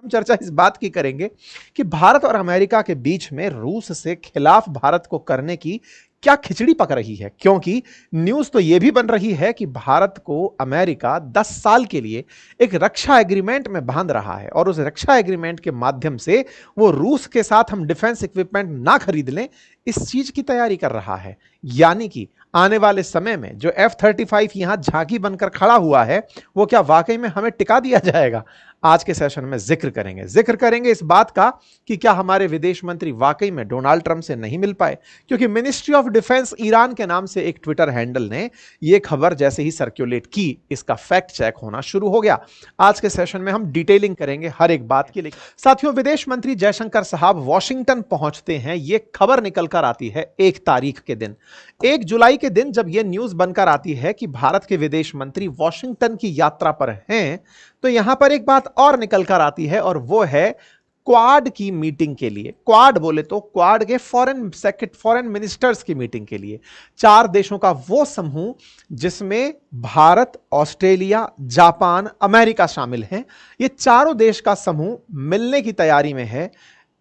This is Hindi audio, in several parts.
चर्चा इस बात की करेंगे कि भारत और अमेरिका के बीच में रूस से खिलाफ भारत को करने की क्या खिचड़ी पक रही है, क्योंकि न्यूज तो यह भी बन रही है कि भारत को अमेरिका 10 साल के लिए एक रक्षा एग्रीमेंट में बांध रहा है और उस रक्षा एग्रीमेंट के माध्यम से वो रूस के साथ हम डिफेंस इक्विपमेंट ना खरीद लें, इस चीज की तैयारी कर रहा है। यानी कि आने वाले समय में जो F-35 यहां झांकी बनकर खड़ा हुआ है, वो क्या वाकई में हमें टिका दिया जाएगा? आज के सेशन में जिक्र करेंगे इस बात का कि क्या हमारे विदेश मंत्री वाकई में डोनाल्ड ट्रंप से नहीं मिल पाए, क्योंकि मिनिस्ट्री ऑफ डिफेंस ईरान के नाम से एक ट्विटर हैंडल ने यह खबर जैसे ही सर्कुलेट की, इसका फैक्ट चेक होना शुरू हो गया। आज के सेशन में हम डिटेलिंग करेंगे हर एक बात की। साथियों, विदेश मंत्री जयशंकर साहब वॉशिंगटन पहुंचते हैं, यह खबर निकल कर आती है 1 तारीख के दिन, 1 जुलाई के दिन जब यह न्यूज बनकर आती है कि भारत के विदेश मंत्री वॉशिंगटन की यात्रा पर हैं, तो यहां पर एक बात और निकल कर आती है और वो है क्वाड की मीटिंग के लिए। क्वाड बोले तो क्वाड के फॉरेन मिनिस्टर्स की मीटिंग के लिए 4 देशों का वो समूह जिसमें भारत, ऑस्ट्रेलिया, जापान, अमेरिका शामिल हैं। ये चारों देश का समूह मिलने की तैयारी में है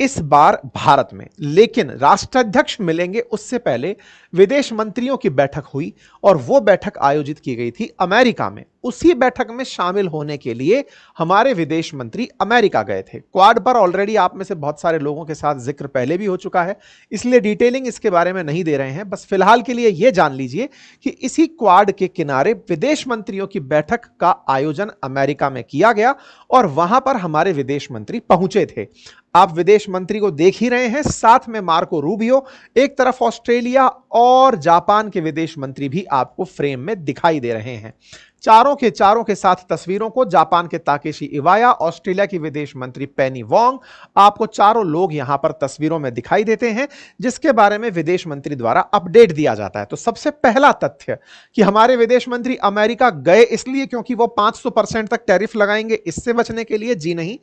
इस बार भारत में, लेकिन राष्ट्राध्यक्ष मिलेंगे उससे पहले विदेश मंत्रियों की बैठक हुई और वो बैठक आयोजित की गई थी अमेरिका में। उसी बैठक में शामिल होने के लिए हमारे विदेश मंत्री अमेरिका गए थे। क्वाड पर ऑलरेडी आप में से बहुत सारे लोगों के साथ जिक्र पहले भी हो चुका है, इसलिए डिटेलिंग इसके बारे में नहीं दे रहे हैं। बस फिलहाल के लिए यह जान लीजिए कि इसी क्वाड के किनारे विदेश मंत्रियों की बैठक का आयोजन अमेरिका में किया गया और वहां पर हमारे विदेश मंत्री पहुंचे थे। आप विदेश मंत्री को देख ही रहे हैं, साथ में मार्को रूबियो, एक तरफ ऑस्ट्रेलिया और जापान के विदेश मंत्री भी आपको फ्रेम में दिखाई दे रहे हैं। चारों के साथ तस्वीरों को जापान के ताकेशी इवाया, ऑस्ट्रेलिया की विदेश मंत्री पेनी वोंग, आपको चारों लोग यहां पर तस्वीरों में दिखाई देते हैं, जिसके बारे में विदेश मंत्री द्वारा अपडेट दिया जाता है। तो सबसे पहला तथ्य कि हमारे विदेश मंत्री अमेरिका गए इसलिए क्योंकि वो 500% तक टैरिफ लगाएंगे, इससे बचने के लिए? जी नहीं,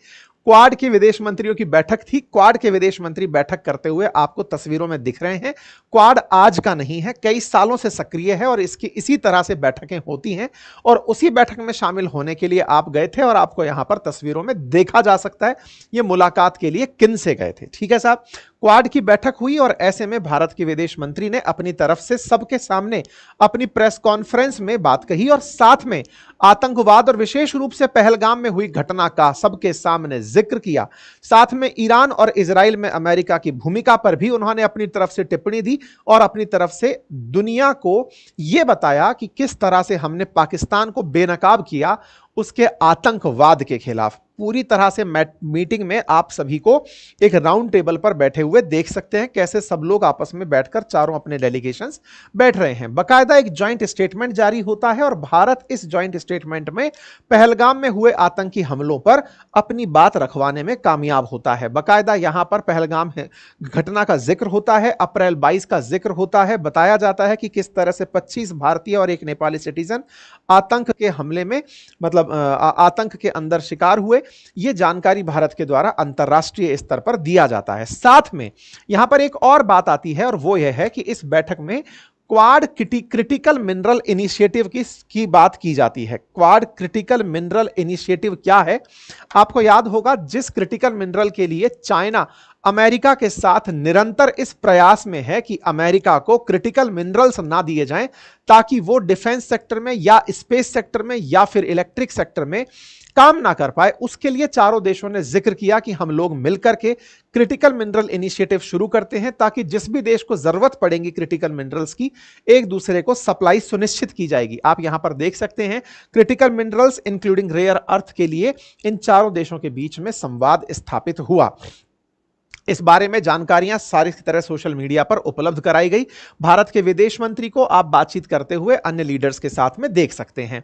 क्वाड के विदेश मंत्रियों की बैठक थी। क्वाड के विदेश मंत्री बैठक करते हुए आपको तस्वीरों में दिख रहे हैं। क्वाड आज का नहीं है, कई सालों से सक्रिय है और इसकी इसी तरह से बैठकें होती हैं और उसी बैठक में शामिल होने के लिए आप गए थे और आपको यहां पर तस्वीरों में देखा जा सकता है ये मुलाकात के लिए किन से गए थे। ठीक है साहब, क्वाड की बैठक हुई और ऐसे में भारत के विदेश मंत्री ने अपनी तरफ से सबके सामने अपनी प्रेस कॉन्फ्रेंस में बात कही और साथ में आतंकवाद और विशेष रूप से पहलगाम में हुई घटना का सबके सामने जिक्र किया। साथ में ईरान और इजराइल में अमेरिका की भूमिका पर भी उन्होंने अपनी तरफ से टिप्पणी दी और अपनी तरफ से दुनिया को यह बताया कि किस तरह से हमने पाकिस्तान को बेनकाब किया उसके आतंकवाद के खिलाफ। पूरी तरह से मीटिंग में आप सभी को एक राउंड टेबल पर बैठे हुए देख सकते हैं कैसे सब लोग आपस में बैठकर चारों अपने डेलीगेशंस बैठ रहे हैं। बकायदा एक जॉइंट स्टेटमेंट जारी होता है और भारत इस जॉइंट स्टेटमेंट में पहलगाम में हुए आतंकी हमलों पर अपनी बात रखवाने में कामयाब होता है। बकायदा यहां पर पहलगाम घटना का जिक्र होता है, अप्रैल 22 का जिक्र होता है, बताया जाता है कि किस तरह से 25 भारतीय और एक नेपाली सिटीजन आतंक के हमले में आतंक के अंदर शिकार हुए। यह जानकारी भारत के द्वारा अंतरराष्ट्रीय स्तर पर दिया जाता है। साथ में यहां पर एक और बात आती है और वो यह है कि इस बैठक में क्वाड क्रिटिकल मिनरल इनिशिएटिव की बात की जाती है। क्वाड क्रिटिकल मिनरल इनिशिएटिव क्या है? आपको याद होगा, जिस क्रिटिकल मिनरल के लिए चाइना अमेरिका के साथ निरंतर इस प्रयास में है कि अमेरिका को क्रिटिकल मिनरल्स ना दिए जाएं ताकि वो डिफेंस सेक्टर में या स्पेस सेक्टर में या फिर इलेक्ट्रिक सेक्टर में काम ना कर पाए, उसके लिए चारों देशों ने जिक्र किया कि हम लोग मिलकर के क्रिटिकल मिनरल इनिशिएटिव शुरू करते हैं ताकि जिस भी देश को जरूरत पड़ेगी क्रिटिकल मिनरल्स की, एक दूसरे को सप्लाई सुनिश्चित की जाएगी। आप यहां पर देख सकते हैं critical minerals including rare earth के लिए इन चारों देशों के बीच में संवाद स्थापित हुआ। इस बारे में जानकारियां सारी तरह सोशल मीडिया पर उपलब्ध कराई गई। भारत के विदेश मंत्री को आप बातचीत करते हुए अन्य लीडर्स के साथ में देख सकते हैं।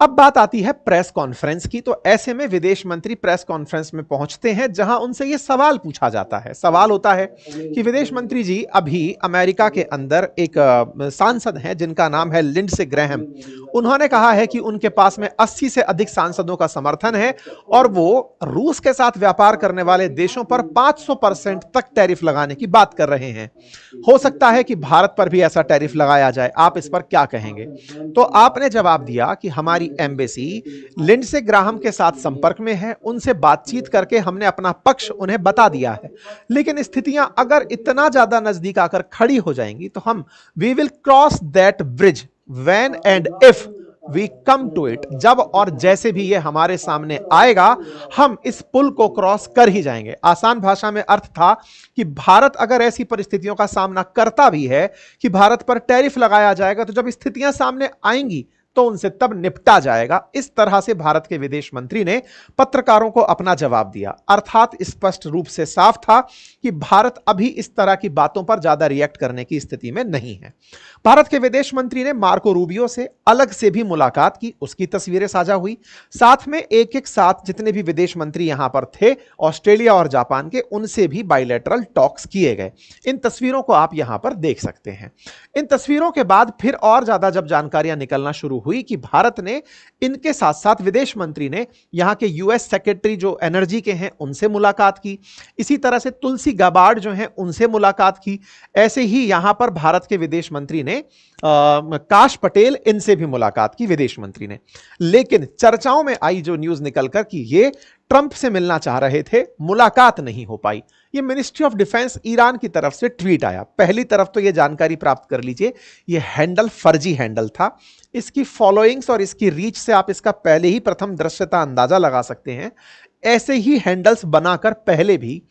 अब बात आती है प्रेस कॉन्फ्रेंस की। तो ऐसे में विदेश मंत्री प्रेस कॉन्फ्रेंस में पहुंचते हैं जहां उनसे यह सवाल पूछा जाता है। सवाल होता है कि विदेश मंत्री जी, अभी अमेरिका के अंदर एक सांसद हैं जिनका नाम है लिंडसे ग्रैहम। उन्होंने कहा है कि उनके पास में 80 से अधिक सांसदों का समर्थन है और वो रूस के साथ व्यापार करने वाले देशों पर 500% तक टैरिफ लगाने की बात कर रहे हैं। हो सकता है कि भारत पर भी ऐसा टैरिफ लगाया जाए, आप इस पर क्या कहेंगे? तो आपने जवाब दिया कि हमारी एम्बेसी लिंडसे ग्राहम के साथ संपर्क में है, उनसे बातचीत करके हमने अपना पक्ष उन्हें बता दिया है। लेकिन स्थितियां अगर इतना ज्यादा नजदीक आकर खड़ी हो जाएंगी तो हम we will cross that bridge when and if we come to it. जब और जैसे भी ये हमारे सामने आएगा हम इस पुल को क्रॉस कर ही जाएंगे। आसान भाषा में अर्थ था कि भारत अगर ऐसी परिस्थितियों का सामना करता भी है कि भारत पर टैरिफ लगाया जाएगा, तो जब स्थितियां सामने आएंगी तो उनसे तब निपटा जाएगा। इस तरह से भारत के विदेश मंत्री ने पत्रकारों को अपना जवाब दिया। अर्थात स्पष्ट रूप से साफ था कि भारत अभी इस तरह की बातों पर ज्यादा रिएक्ट करने की स्थिति में नहीं है। भारत के विदेश मंत्री ने मार्को रूबियो से अलग से भी मुलाकात की, उसकी तस्वीरें साझा हुई। साथ में एक एक साथ जितने भी विदेश मंत्री यहां पर थे ऑस्ट्रेलिया और जापान के, उनसे भी बायलैटरल टॉक्स किए गए। इन तस्वीरों को आप यहां पर देख सकते हैं। इन तस्वीरों के बाद फिर और ज्यादा जब जानकारियां निकलना शुरू हुई कि भारत ने इनके साथ साथ विदेश मंत्री ने यहां के यूएस सेक्रेटरी जो एनर्जी के हैं उनसे मुलाकात की, इसी तरह से तुलसी गाबार्ड जो हैं उनसे मुलाकात की। ऐसे ही यहां पर भारत के विदेश मंत्री ने काश पटेल, इनसे भी मुलाकात की विदेश मंत्री ने। लेकिन चर्चाओं में आई जो न्यूज निकलकर कि ये ट्रंप से मिलना चाह रहे थे, मुलाकात नहीं हो पाई। ये मिनिस्ट्री ऑफ डिफेंस ईरान की तरफ से ट्वीट आया। पहली तरफ तो ये जानकारी प्राप्त कर लीजिए, ये हैंडल फर्जी हैंडल था। इसकी फॉलोइंग्स और इसकी रीच से आप इसका पहले ही प्रथम दृश्यता अंदाजा लगा सकते हैं। ऐसे ही हैंडल्स बनाकर पहले भी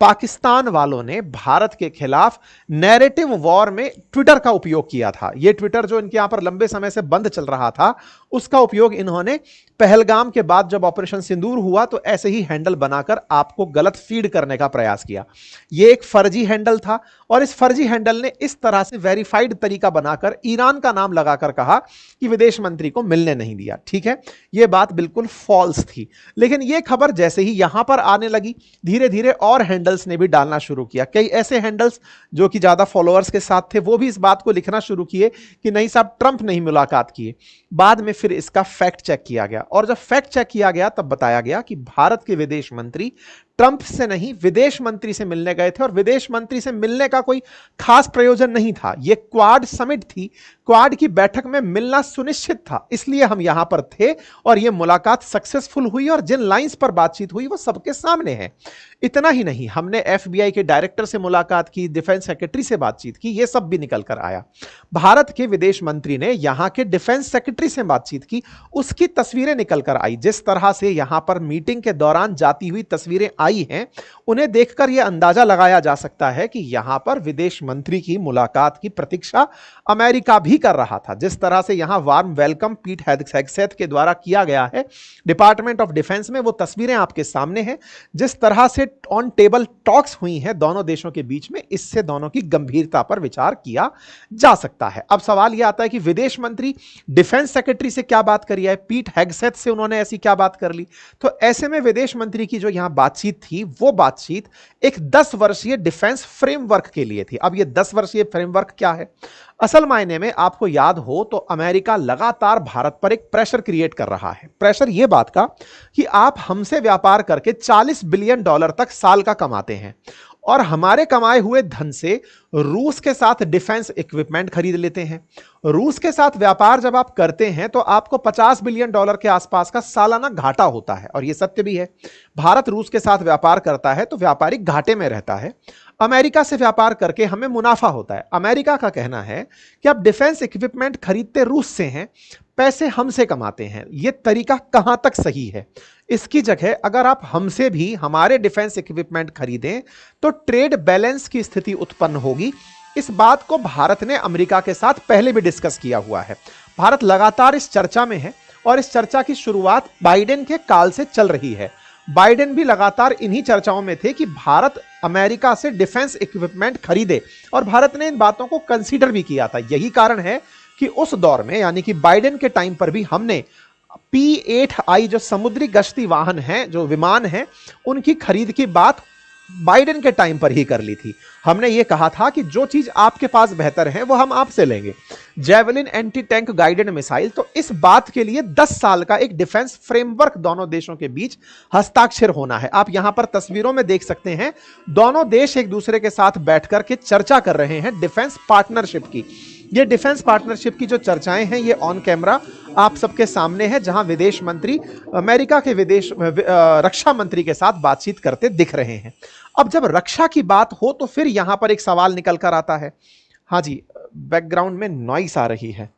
पाकिस्तान वालों ने भारत के खिलाफ नैरेटिव वॉर में ट्विटर का उपयोग किया था। यह ट्विटर जो इनके यहां पर लंबे समय से बंद चल रहा था, उसका उपयोग इन्होंने पहलगाम के बाद जब ऑपरेशन सिंदूर हुआ तो ऐसे ही हैंडल बनाकर आपको गलत फीड करने का प्रयास किया। यह एक फर्जी हैंडल था और इस फर्जी हैंडल ने इस तरह से वेरीफाइड तरीका बनाकर ईरान का नाम लगाकर कहा कि विदेश मंत्री को मिलने नहीं दिया। ठीक है, यह बात बिल्कुल फॉल्स थी। लेकिन यह खबर जैसे ही यहां पर आने लगी, धीरे धीरे और हैंडल्स ने भी डालना शुरू किया। कई ऐसे हैंडल्स जो कि ज्यादा फॉलोअर्स के साथ थे वो भी इस बात को लिखना शुरू किए कि नहीं साहब, ट्रंप नहीं मुलाकात किए। बाद में फिर इसका फैक्ट चेक किया गया और जब फैक्ट चेक किया गया तब बताया गया कि भारत के विदेश मंत्री ट्रंप से नहीं, विदेश मंत्री से मिलने गए थे और विदेश मंत्री से मिलने का कोई खास प्रयोजन नहीं था। यह क्वाड समिट थी, क्वाड की बैठक में मिलना सुनिश्चित था, इसलिए हम यहां पर थे और यह मुलाकात सक्सेसफुल हुई और जिन लाइंस पर बातचीत हुई वो सबके सामने है। इतना ही नहीं, हमने एफबीआई के डायरेक्टर से मुलाकात की, डिफेंस सेक्रेटरी से बातचीत की, यह सब भी निकल कर आया। भारत के विदेश मंत्री ने यहां के डिफेंस सेक्रेटरी से बातचीत की, उसकी तस्वीरें निकल कर आई। जिस तरह से यहां पर मीटिंग के दौरान जाती हुई तस्वीरें आई हैं, उन्हें देखकर यह अंदाजा लगाया जा सकता है कि यहां पर विदेश मंत्री की मुलाकात की प्रतीक्षा अमेरिका भी कर रहा था। जिस तरह से यहां वार्म वेलकम पीट हेगसेथ के द्वारा किया गया है डिपार्टमेंट ऑफ डिफेंस में, वो तस्वीरें आपके सामने हैं। जिस तरह से ऑन टेबल टॉक्स हुई हैं दोनों देशों के बीच में, इससे दोनों की गंभीरता पर विचार किया जा सकता है। अब सवाल यह आता है कि विदेश मंत्री डिफेंस सेक्रेटरी से क्या बात करी है, पीट हेगसेथ से उन्होंने ऐसी क्या बात कर ली। तो ऐसे में विदेश मंत्री की जो यहां बातचीत थी वो बातचीत एक 10 वर्षीय डिफेंस फ्रेमवर्क के लिए थी। अब ये 10 वर्षीय फ्रेमवर्क क्या है? असल मायने में आपको याद हो तो अमेरिका लगातार भारत पर एक प्रेशर क्रिएट कर रहा है। प्रेशर यह बात का कि आप हमसे व्यापार करके $40 बिलियन तक साल का कमाते हैं और हमारे कमाए हुए धन से रूस के साथ डिफेंस इक्विपमेंट खरीद लेते हैं। रूस के साथ व्यापार जब आप करते हैं तो आपको $50 बिलियन के आसपास का सालाना घाटा होता है और यह सत्य भी है। भारत रूस के साथ व्यापार करता है तो व्यापारिक घाटे में रहता है। अमेरिका से व्यापार करके हमें मुनाफा होता है। अमेरिका का कहना है कि आप डिफेंस इक्विपमेंट खरीदते रूस से हैं, पैसे हमसे कमाते हैं। यह तरीका कहां तक सही है? इसकी जगह अगर आप हमसे भी हमारे डिफेंस इक्विपमेंट खरीदें तो ट्रेड बैलेंस की स्थिति उत्पन्न होगी। इस बात को भारत ने अमेरिका के साथ पहले भी डिस्कस किया हुआ है। भारत लगातार इस चर्चा में है और इस चर्चा की शुरुआत बाइडेन के काल से चल रही है। बाइडेन भी लगातार इन्हीं चर्चाओं में थे कि भारत अमेरिका से डिफेंस इक्विपमेंट खरीदे और भारत ने इन बातों को कंसीडर भी किया था। यही कारण है कि उस दौर में यानी कि बाइडेन के टाइम पर भी हमने P-8I जो समुद्री गश्ती वाहन हैं, जो विमान हैं, उनकी खरीद की बात बाइडेन के टाइम पर ही कर ली थी। हमने ये कहा था कि जो चीज आपके पास बेहतर है वो हम आपसे लेंगे। Javelin anti tank guided missile, तो इस बात के लिए 10 साल का एक डिफेंस फ्रेमवर्क दोनों देशों के बीच हस्ताक्षर होना है। आप यहां पर तस्वीरों में देख सकते हैं, दोनों देश एक दूसरे के साथ बैठकर के चर्चा कर रहे हैं डिफेंस पार्टनरशिप की। ये डिफेंस पार्टनरशिप की जो चर्चाएं हैं ये ऑन कैमरा आप सबके सामने है, जहां विदेश मंत्री अमेरिका के रक्षा मंत्री के साथ बातचीत करते दिख रहे हैं। अब जब रक्षा की बात हो तो फिर यहां पर एक सवाल निकल कर आता है। हाँ जी, बैकग्राउंड में नॉइस आ रही है।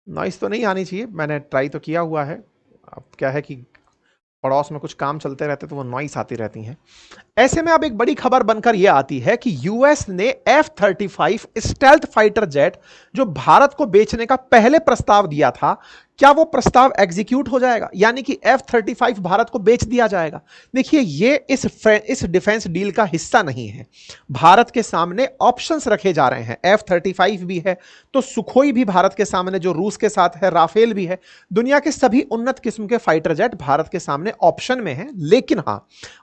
नॉइस तो नहीं आनी चाहिए, मैंने ट्राई तो किया हुआ है। अब क्या है कि पड़ोस में कुछ काम चलते रहते तो वो नॉइस आती रहती हैं। ऐसे में अब एक बड़ी खबर बनकर यह आती है कि यूएस ने F-35 स्टेल्थ फाइटर जेट जो भारत को बेचने का पहले प्रस्ताव दिया था, क्या वो प्रस्ताव एग्जीक्यूट हो जाएगा, यानी कि F-35 भारत को बेच दिया जाएगा। देखिए, ये इस डिफेंस डील का हिस्सा नहीं है। भारत के सामने ऑप्शंस रखे जा रहे हैं। F-35 भी है तो सुखोई भी भारत के सामने, जो रूस के साथ है, राफेल भी है। दुनिया के सभी उन्नत किस्म के फाइटर जेट भारत के सामने ऑप्शन में हैं। लेकिन हां,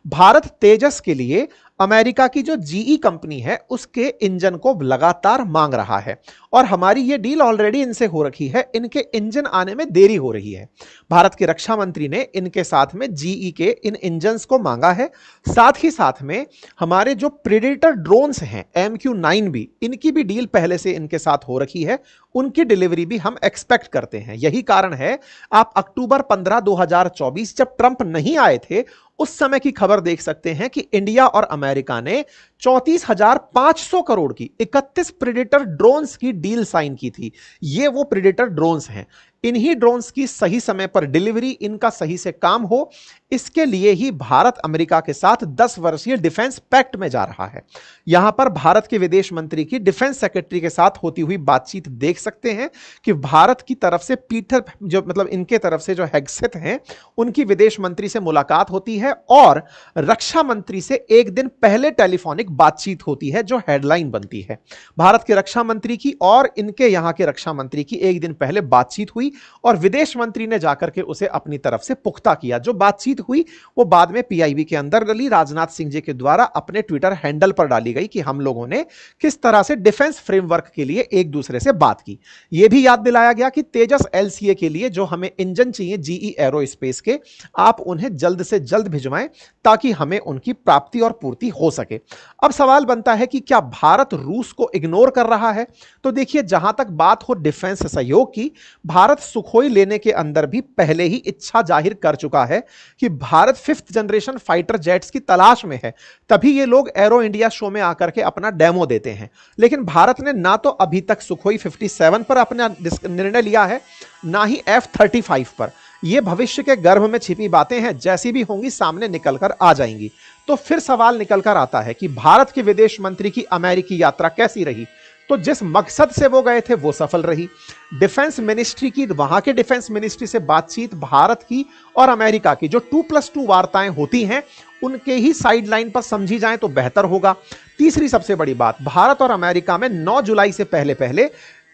भारत तेजस के लिए अमेरिका की जो जीई कंपनी है उसके इंजन को लगातार मांग रहा है, और हमारी ये डील ऑलरेडी इनसे हो रखी है। इनके इंजन आने में देरी हो रही है। भारत के रक्षा मंत्री ने इनके साथ में जीई के इन इंजन्स को मांगा है। साथ ही साथ में हमारे जो प्रेडेटर ड्रोन्स हैं MQ-9 भी, इनकी भी डील पहले से इनके साथ हो रखी है। उनकी डिलीवरी भी हम एक्सपेक्ट करते हैं। यही कारण है, आप अक्टूबर 15, 2024 जब ट्रंप नहीं आए थे, उस समय की खबर देख सकते हैं कि इंडिया और अमेरिका ने 34,500 करोड़ की 31 प्रेडेटर ड्रोन्स की डील साइन की थी। ये वो प्रेडेटर ड्रोन्स हैं। इन्हीं ड्रोन्स की सही समय पर डिलीवरी, इनका सही से काम हो, इसके लिए ही भारत अमेरिका के साथ 10 वर्षीय डिफेंस पैक्ट में जा रहा है। यहां पर भारत के विदेश मंत्री की डिफेंस सेक्रेटरी के साथ होती हुई बातचीत देख सकते हैं कि भारत की तरफ से पीटर, जो मतलब इनके तरफ से जो हेग्सेट हैं, उनकी विदेश मंत्री से मुलाकात होती है और रक्षा मंत्री से एक दिन पहले टेलीफोनिक बातचीत होती है, जो हेडलाइन बनती है। भारत के रक्षा मंत्री की और इनके यहां के रक्षा मंत्री की एक दिन पहले बातचीत हुई और विदेश मंत्री ने जाकर के उसे अपनी तरफ से पुख्ता किया। जो बातचीत हुई वो बाद में पीआईबी के अंदर डली, राजनाथ सिंह जी के द्वारा अपने ट्विटर हैंडल पर डाली गई कि हम लोगों ने किस तरह से डिफेंस फ्रेमवर्क के लिए एक दूसरे से बात की। यह भी याद दिलाया गया कि तेजस LCA के लिए जो हमें इंजन चाहिए जीई एरोस्पेस के, आप उन्हें जल्द से जल्द भिजवाएं ताकि हमें उनकी प्राप्ति और पूर्ति हो सके। अब सवाल बनता है कि क्या भारत रूस को इग्नोर कर रहा है? तो देखिए, जहां तक बात हो डिफेंस सहयोग की, भारत सुखोई लेने के अंदर भी पहले ही इच्छा जाहिर कर चुका है कि Bharat 5th generation fighter jets की तलाश में है। तभी ये लोग एरो इंडिया शो में आकर के अपना डेमो देते हैं। लेकिन भारत ने ना तो अभी तक सुखोई 57 पर अपना निर्णय लिया है, ना ही F-35 पर। ये भविष्य के गर्भ में छिपी बातें हैं, जैसी भी होंगी सामने निकलकर आ जाएंगी। तो फिर सवाल निकलकर आता है कि भारत के विदेश मंत्री की अमेरिकी यात्रा कैसी रही? तो जिस मकसद से वो गए थे वो सफल रही। डिफेंस मिनिस्ट्री की, वहां के डिफेंस मिनिस्ट्री से बातचीत भारत की और अमेरिका की जो 2+2 वार्ताएं होती हैं, उनके ही साइडलाइन पर समझी जाएं तो बेहतर होगा। तीसरी सबसे बड़ी बात, भारत और अमेरिका में 9 जुलाई से पहले पहले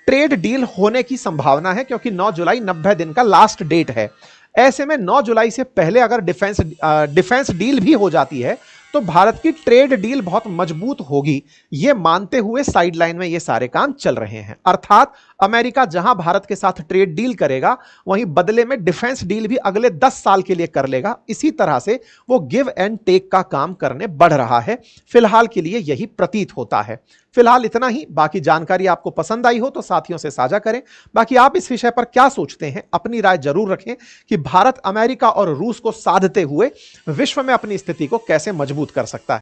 ट्रेड डील होने की संभावना है, क्योंकि 9 जुलाई 90 दिन का लास्ट डेट है। ऐसे में 9 जुलाई से पहले अगर डिफेंस डील भी हो जाती है तो भारत की ट्रेड डील बहुत मजबूत होगी। यह मानते हुए साइडलाइन में ये सारे काम चल रहे हैं। अर्थात अमेरिका जहां भारत के साथ ट्रेड डील करेगा, वहीं बदले में डिफेंस डील भी अगले 10 साल के लिए कर लेगा। इसी तरह से वो गिव एंड टेक का काम करने बढ़ रहा है। फिलहाल के लिए यही प्रतीत होता है। फिलहाल इतना ही। बाकी जानकारी आपको पसंद आई हो तो साथियों से साझा करें। बाकी आप इस विषय पर क्या सोचते हैं, अपनी राय जरूर रखें कि भारत अमेरिका और रूस को साधते हुए विश्व में अपनी स्थिति को कैसे मजबूत कर सकता है।